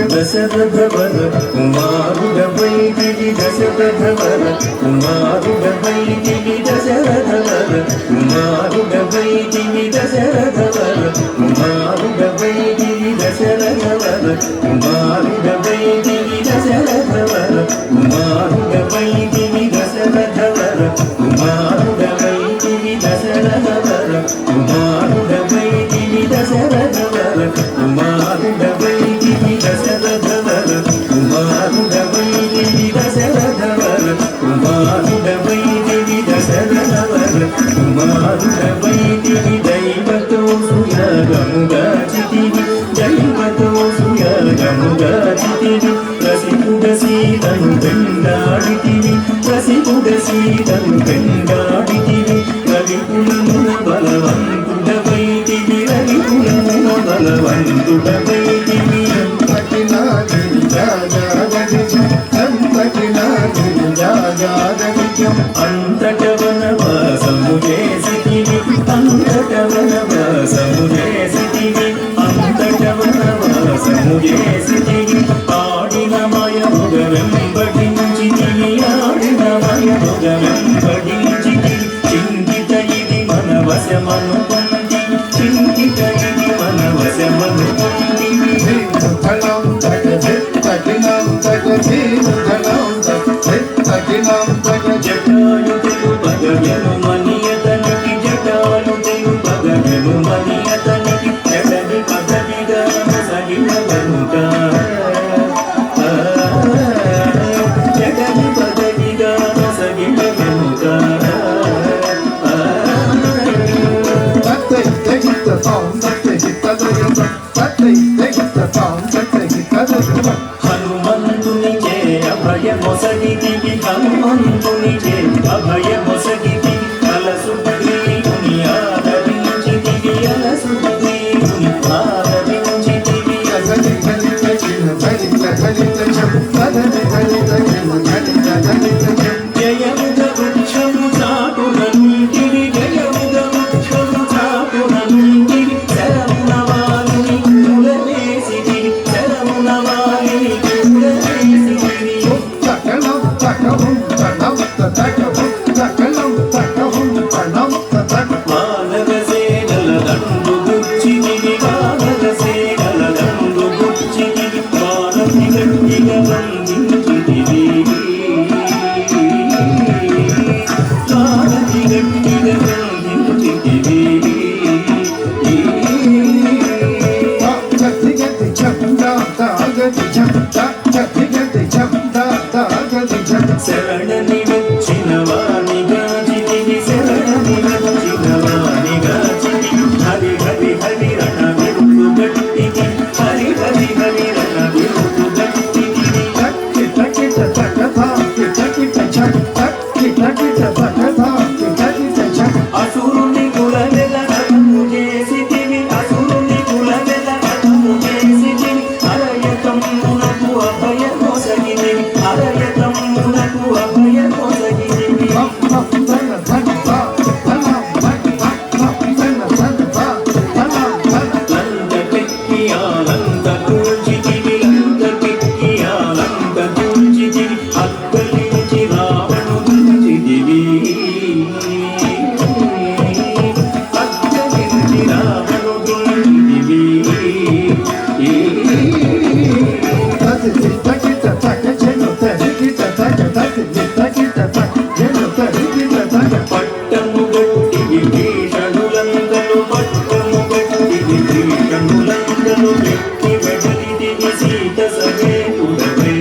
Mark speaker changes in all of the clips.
Speaker 1: దశరథవర కుమారుడవైతివి దశరథవర కుమారుడవైతివి దశరథవర కుమారుడవైతివి దశరథవర కుమారుడవైతివి దశరథవర కుమారుడవైతివి దశరథవర కుమారుడవైతివి దశరథవర కుమారుడవైతివి దశరథవర కుమారుడవైతివి దశరథవర కుమారుడవైతివి దశరథవర కుమారుడవైతివి దశరథవర కుమారుడవైతివి దశరథవర కుమారుడవైతివి దైవతో సుయాగముగాచితివి దైవతో సుయాగముగాచితివి రసికుడ సీతను పెండాడితివి రసికుడ సీతను పెండాడితివి రవికులమున బలవంతుడవైతివి రవికులమున బలవంతుడవైతివి అంతట వనవాసము చేసితివి అంతట వనవాసము చేసితివి అంతట వనవాసము చేసితివి ఆడిన మయముగ వెంబడించితివి ఆడిన మయముగ వెంబడించితివి చింతిత ఇది మన వశమనుకుంటి చింతిత ఇది మన వశమనుకుంటివి జటాలు తెలు పగయను మనియతనికి జటాలు తెలు పగయను మనియతనికి జగది పదవిగా సగిన వనుక జగది పదవిగా సగిన వనుక హనుమంతుని చే అభయ మొసగితివి హనుమంతుని చే అభయ మొసగితివి అలసుగ్రీవుని ఆదరించితివి అలసుగ్రీవుని ఆదరించితివి జయముగ వృక్షము చాటున నుంటివి జయముగ వృక్షము చాటున నుంటివి శరమున వారిని కులవేసితివి శరమున వారిని కులవేసితివి వానర సేనల దండు గుచ్చితివి వానర సేనల దండు గుచ్చితివి వానతి గట్టిగా బంధించితివి వానతి గట్టిగా బంధించితివి శరణని వచ్చిన వాణిగా చితివి శరణని వచ్చిన వాణిగా చితివి హరి హరి హరి రణ విరుపు గట్టికి హరి హరి హరి రణ విరుపు గట్టికి అసురుని కులవెల హతము చేసితివి అసురుని కులవెల హతము చేసితివి హరయతమ్మునకు అభయ మొసగితివి హరయతమ్మునకు అభయ దూరవై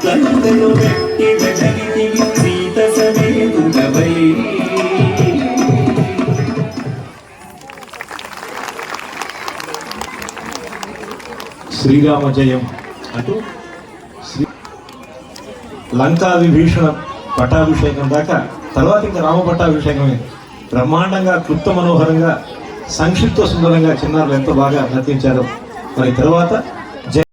Speaker 1: లంకలో వెట్టి వెడలితివి సీత సమేతుడవై.
Speaker 2: శ్రీరామ జయం అంటూ లంకా విభీషణ పట్టాభిషేకం దాకా తర్వాత ఇంకా రామ పట్టాభిషేకమే బ్రహ్మాండంగా క్లుప్త మనోహరంగా సంక్షిప్త సుందరంగా చిన్నారులు ఎంతో బాగా నర్తించారు. మరి తర్వాత